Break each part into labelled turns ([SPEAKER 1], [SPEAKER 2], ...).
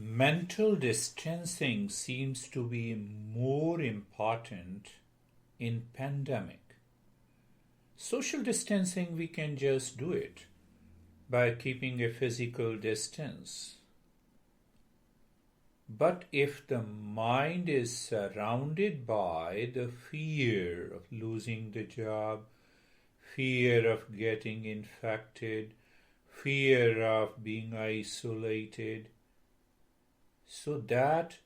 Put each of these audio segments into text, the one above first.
[SPEAKER 1] Mental distancing seems to be more important in pandemic. Social distancing, we can just do it by keeping a physical distance. But if the mind is surrounded by the fear of losing the job, fear of getting infected, fear of being isolated, so that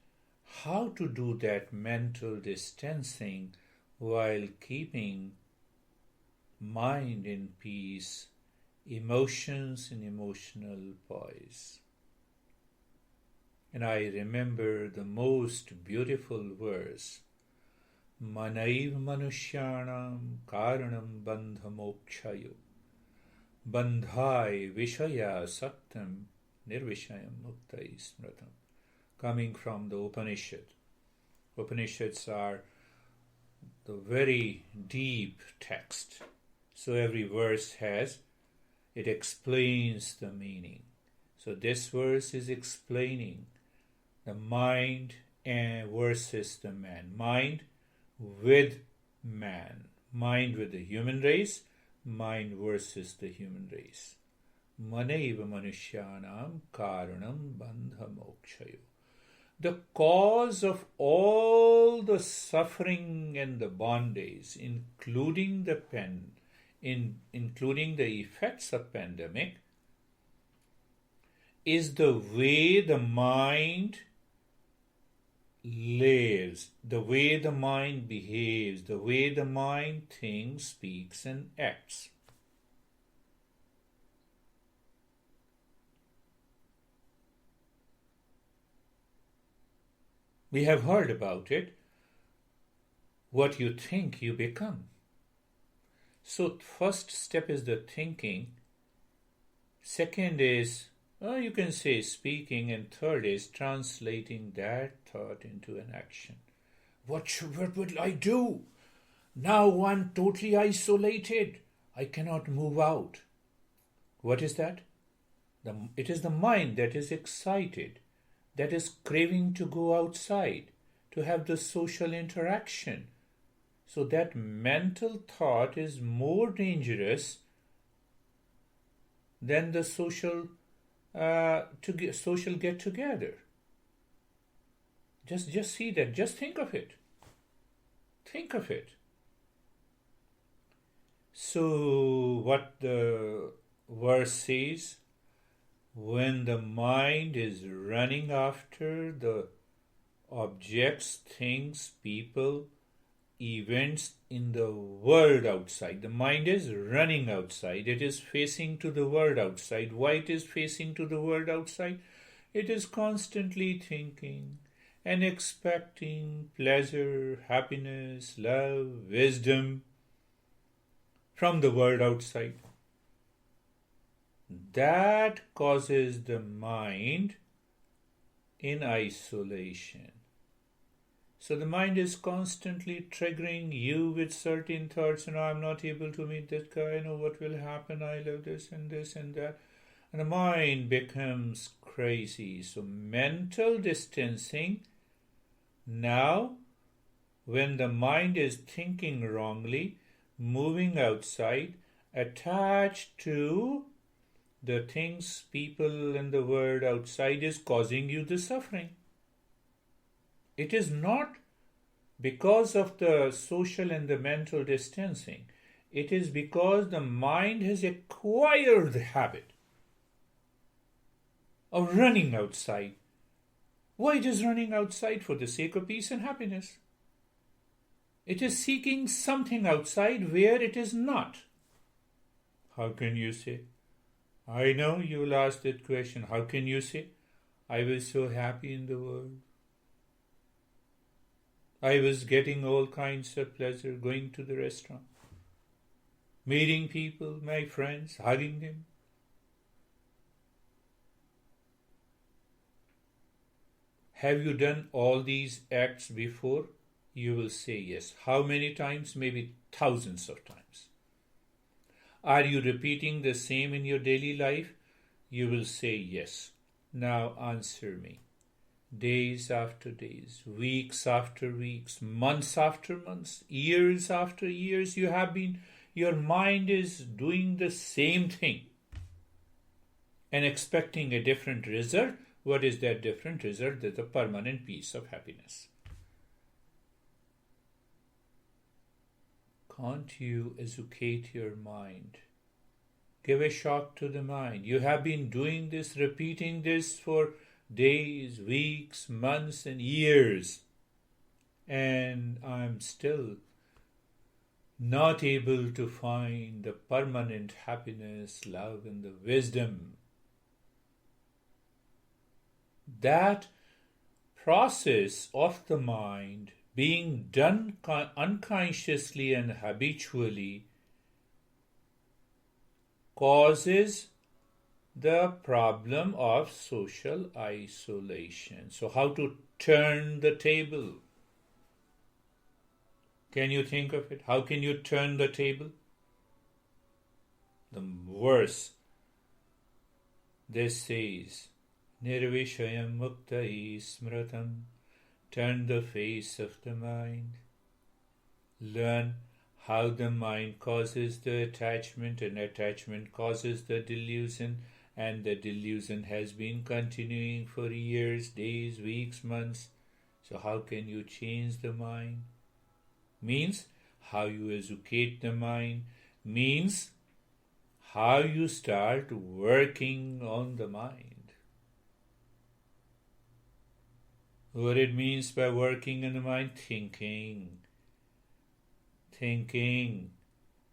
[SPEAKER 1] how to do that mental distancing while keeping mind in peace, emotions in emotional poise. And I remember the most beautiful verse, Manaiv Manushyanam Karanam Bandha Mokshayo Bandhai Vishaya Saktam Nirvishayam Muktai Smratam, coming from the Upanishad. Upanishads are the very deep text. So every verse it explains the meaning. So this verse is explaining the mind versus the man. Mind with man. Mind with the human race. Mind versus the human race. Manaiva manushyanam karanam bandha mokshayo. The cause of all the suffering and the bondage, including the effects of pandemic, is the way the mind lives, the way the mind behaves, the way the mind thinks, speaks, and acts. We have heard about it. What you think, you become. So first step is the thinking. Second is, you can say speaking. And third is translating that thought into an action. What will I do? Now I'm totally isolated. I cannot move out. What is that? It is the mind that is excited, that is craving to go outside, to have the social interaction. So that mental thought is more dangerous than the social get together. Just see that. Just think of it. Think of it. So what the verse says, when the mind is running after the objects, things, people, events in the world outside, the mind is running outside. It is facing to the world outside. Why it is facing to the world outside? It is constantly thinking and expecting pleasure, happiness, love, wisdom from the world outside. That causes the mind in isolation. So the mind is constantly triggering you with certain thoughts. I'm not able to meet that guy. What will happen? I love this and that. And the mind becomes crazy. So mental distancing. Now, when the mind is thinking wrongly, moving outside, attached to the things, people, and the world outside is causing you the suffering. It is not because of the social and the mental distancing. It is because the mind has acquired the habit of running outside. Why it is running outside? For the sake of peace and happiness. It is seeking something outside where it is not. How can you say? I know you will ask that question. How can you say, I was so happy in the world? I was getting all kinds of pleasure, going to the restaurant, meeting people, my friends, hugging them. Have you done all these acts before? You will say yes. How many times? Maybe thousands of times. Are you repeating the same in your daily life? You will say yes. Now answer me. days after days, weeks after weeks, months after months, years after years, your mind is doing the same thing and expecting a different result. What is that different result? That's a permanent peace of happiness. Can't you educate your mind? Give a shock to the mind. You have been doing this, repeating this for days, weeks, months, and years, and I'm still not able to find the permanent happiness, love, and the wisdom. That process of the mind being done unconsciously and habitually causes the problem of social isolation. So how to turn the table? Can you think of it? How can you turn the table? The verse, this says, Nirvishayam muktai smratam, turn the face of the mind. Learn how the mind causes the attachment, and attachment causes the delusion, and the delusion has been continuing for years, days, weeks, months. So how can you change the mind? Means how you educate the mind, means how you start working on the mind. What it means by working on the mind? Thinking.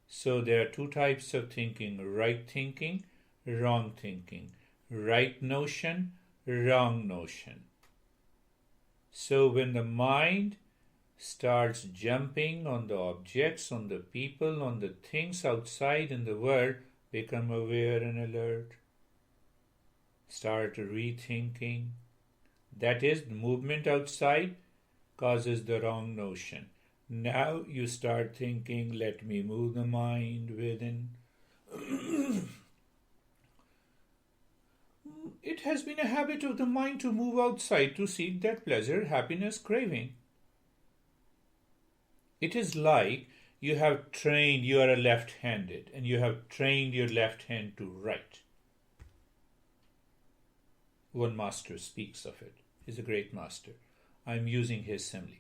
[SPEAKER 1] So there are two types of thinking: right thinking, wrong thinking. Right notion, wrong notion. So when the mind starts jumping on the objects, on the people, on the things outside in the world, become aware and alert. Start rethinking. That is, the movement outside causes the wrong notion. Now you start thinking, let me move the mind within. It has been a habit of the mind to move outside to seek that pleasure, happiness, craving. It is like you are a left-handed, and you have trained your left hand to write. One master speaks of it. He's a great master. I'm using his simile.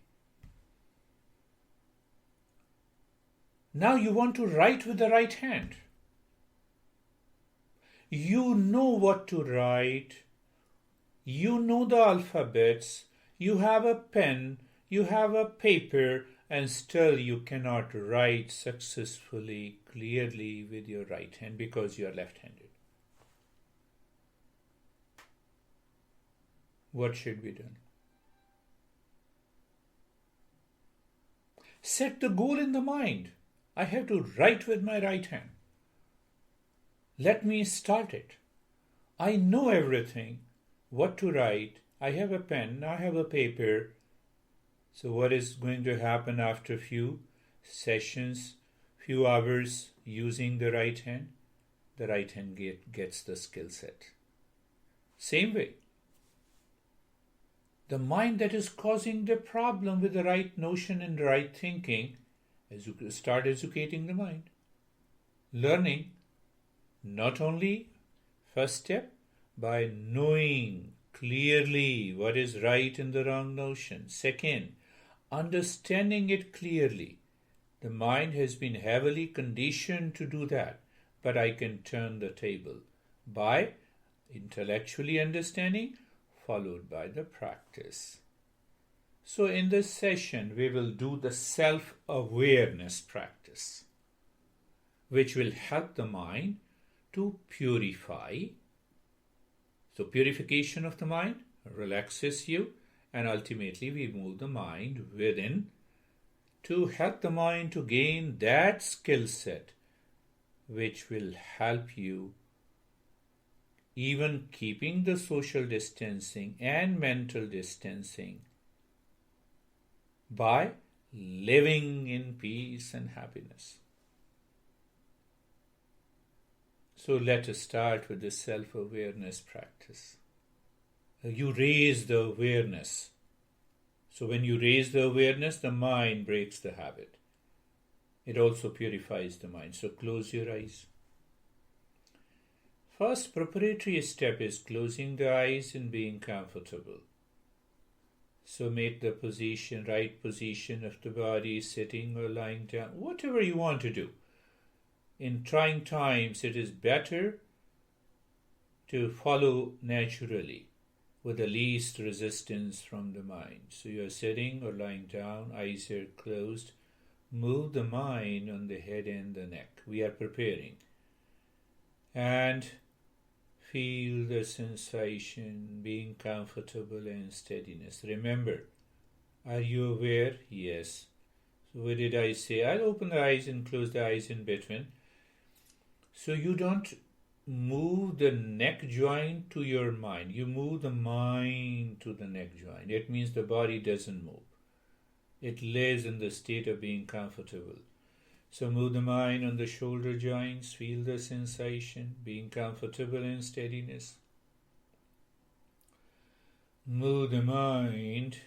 [SPEAKER 1] Now you want to write with the right hand. You know what to write. You know the alphabets. You have a pen. You have a paper. And still you cannot write successfully, clearly with your right hand because you are left-handed. What should be done? Set the goal in the mind. I have to write with my right hand. Let me start it. I know everything. What to write. I have a pen. I have a paper. So what is going to happen after few sessions, few hours using the right hand? The right hand gets the skill set. Same way. The mind that is causing the problem with the right notion and right thinking, start educating the mind. Learning, not only first step, by knowing clearly what is right and the wrong notion. Second, understanding it clearly. The mind has been heavily conditioned to do that, but I can turn the table by intellectually understanding, followed by the practice. So in this session, we will do the self-awareness practice, which will help the mind to purify. So purification of the mind relaxes you, and ultimately we move the mind within to help the mind to gain that skill set which will help you even keeping the social distancing and mental distancing by living in peace and happiness. So let us start with the self-awareness practice. you raise the awareness. So when you raise the awareness, the mind breaks the habit. It also purifies the mind. So close your eyes. First preparatory step is closing the eyes and being comfortable. So make the position, right position of the body, sitting or lying down, whatever you want to do. In trying times, it is better to follow naturally with the least resistance from the mind. So you are sitting or lying down, eyes are closed. Move the mind on the head and the neck. We are preparing. And feel the sensation, being comfortable and steadiness. Remember, are you aware? Yes. So what did I say? I'll open the eyes and close the eyes in between. So you don't move the neck joint to your mind. You move the mind to the neck joint. It means the body doesn't move. It lives in the state of being comfortable. So move the mind on the shoulder joints. Feel the sensation, being comfortable in steadiness. Move the mind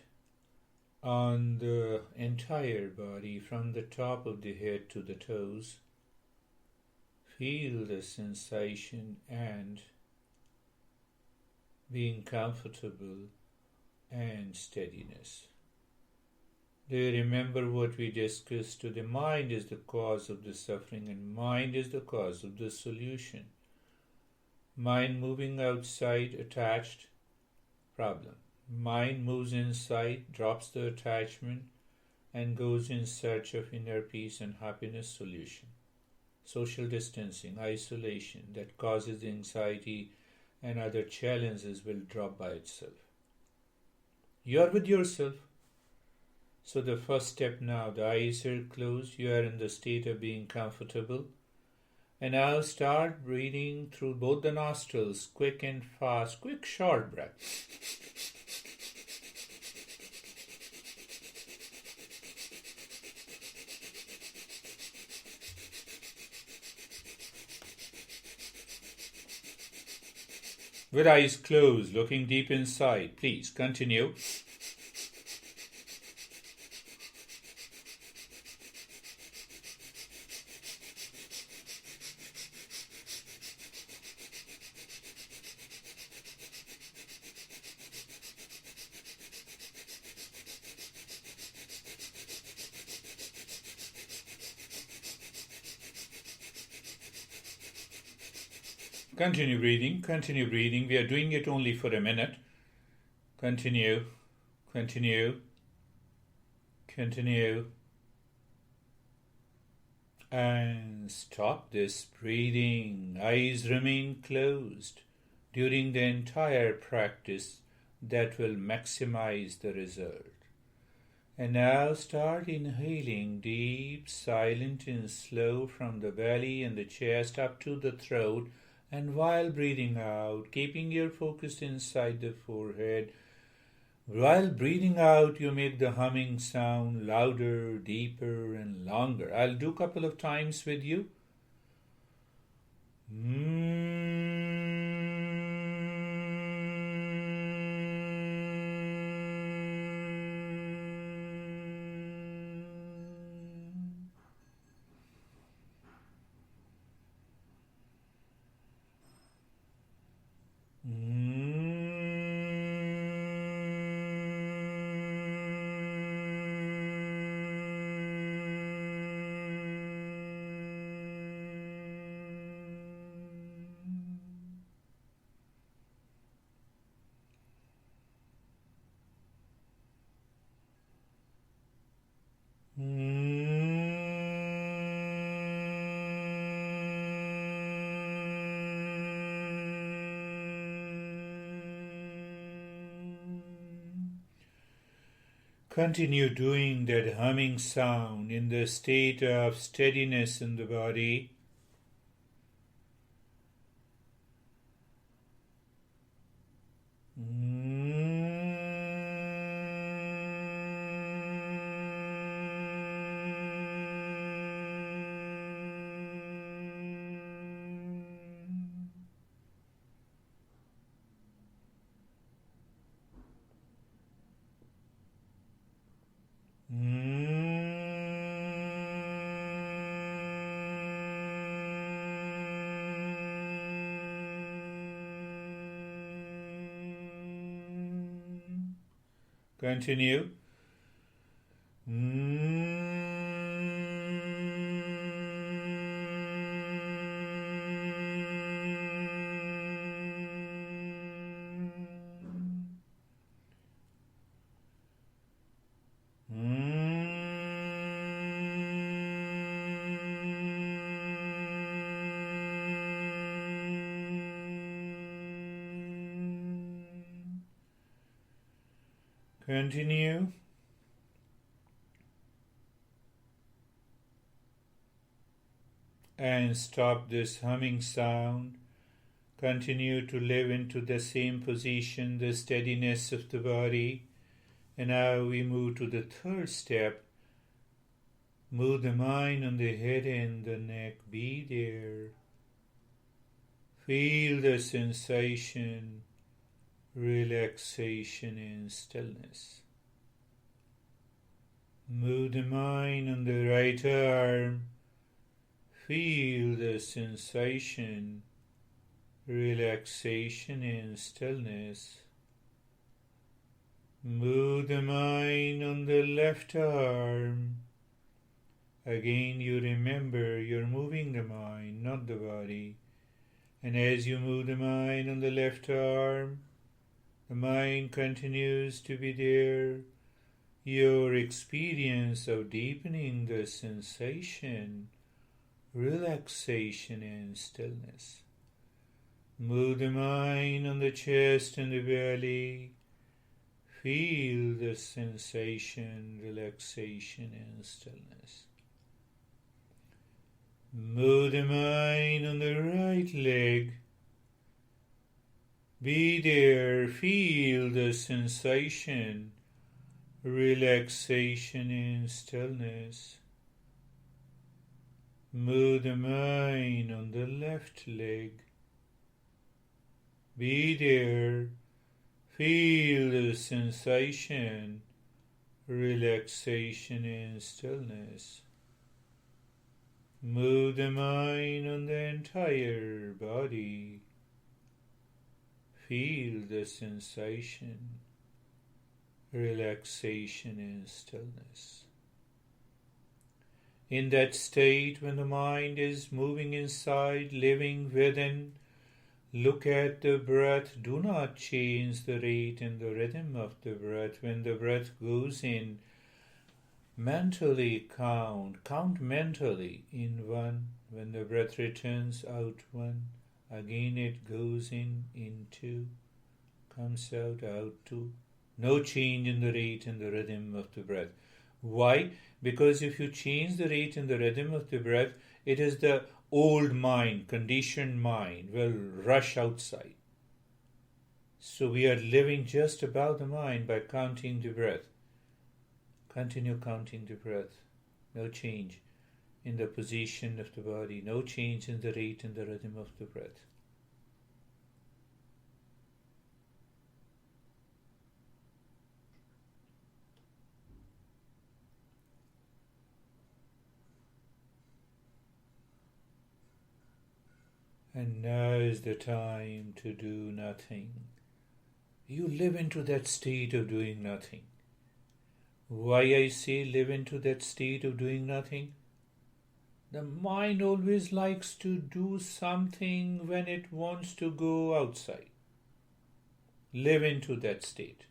[SPEAKER 1] on the entire body from the top of the head to the toes. Feel the sensation and being comfortable and steadiness. Do you remember what we discussed? The mind is the cause of the suffering and mind is the cause of the solution. Mind moving outside, attached, problem. Mind moves inside, drops the attachment and goes in search of inner peace and happiness, solution. Social distancing, isolation that causes anxiety and other challenges will drop by itself. You are with yourself. So the first step now, the eyes are closed, you are in the state of being comfortable. And now start breathing through both the nostrils, quick and fast, quick short breath. With eyes closed, looking deep inside, please continue. Continue breathing, continue breathing. We are doing it only for a minute. Continue, continue, continue. And stop this breathing. Eyes remain closed during the entire practice. That will maximize the result. And now start inhaling deep, silent and slow from the belly and the chest up to the throat. And while breathing out, keeping your focus inside the forehead, while breathing out, you make the humming sound louder, deeper, and longer. I'll do a couple of times with you. Continue doing that humming sound in the state of steadiness in the body. Continue. Continue. And stop this humming sound. Continue to live into the same position, the steadiness of the body. And now we move to the third step. Move the mind on the head and the neck. Be there. Feel the sensation, relaxation and stillness. Move the mind on the right arm. Feel the sensation, relaxation and stillness. Move the mind on the left arm. Again, you remember you're moving the mind, not the body. And as you move the mind on the left arm, the mind continues to be there. Your experience of deepening the sensation, relaxation and stillness. Move the mind on the chest and the belly. Feel the sensation, relaxation and stillness. Move the mind on the right leg. Be there, feel the sensation, relaxation and stillness. Move the mind on the left leg. Be there, feel the sensation, relaxation and stillness. Move the mind on the entire body. Feel the sensation, relaxation and stillness. In that state, when the mind is moving inside, living within, look at the breath. Do not change the rate and the rhythm of the breath. When the breath goes in, mentally count mentally in 1. When the breath returns out 1, again it goes in 2, comes out 2. No change in the rate and the rhythm of the breath. Why? Because if you change the rate and the rhythm of the breath, it is the old mind, conditioned mind, will rush outside. So we are living just above the mind by counting the breath. Continue counting the breath. No change in the position of the body. No change in the rate and the rhythm of the breath. And now is the time to do nothing. You live into that state of doing nothing. Why I say live into that state of doing nothing? The mind always likes to do something when it wants to go outside. Live into that state.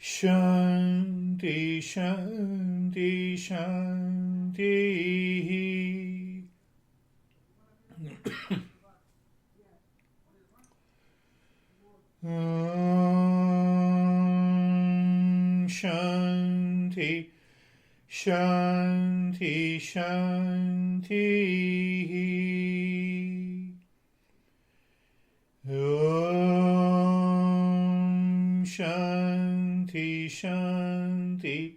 [SPEAKER 1] Shanti, Shanti, Shanti. Shanti, Shanti, Shanti. Shanti, Shanti,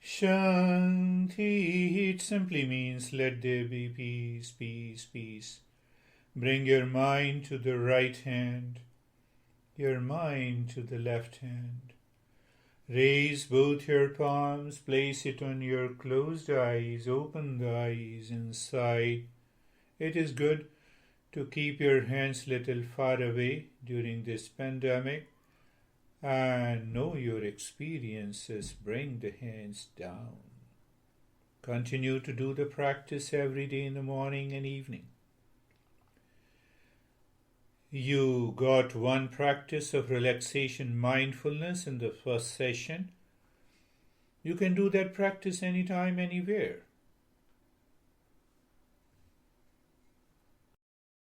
[SPEAKER 1] Shanti. It simply means let there be peace, peace, peace. Bring your mind to the right hand, your mind to the left hand. Raise both your palms, place it on your closed eyes, open the eyes inside. It is good to keep your hands little far away during this pandemic and know your experiences. Bring the hands down. Continue to do the practice every day in the morning and evening. You got one practice of relaxation mindfulness in the first session. You can do that practice anytime, anywhere.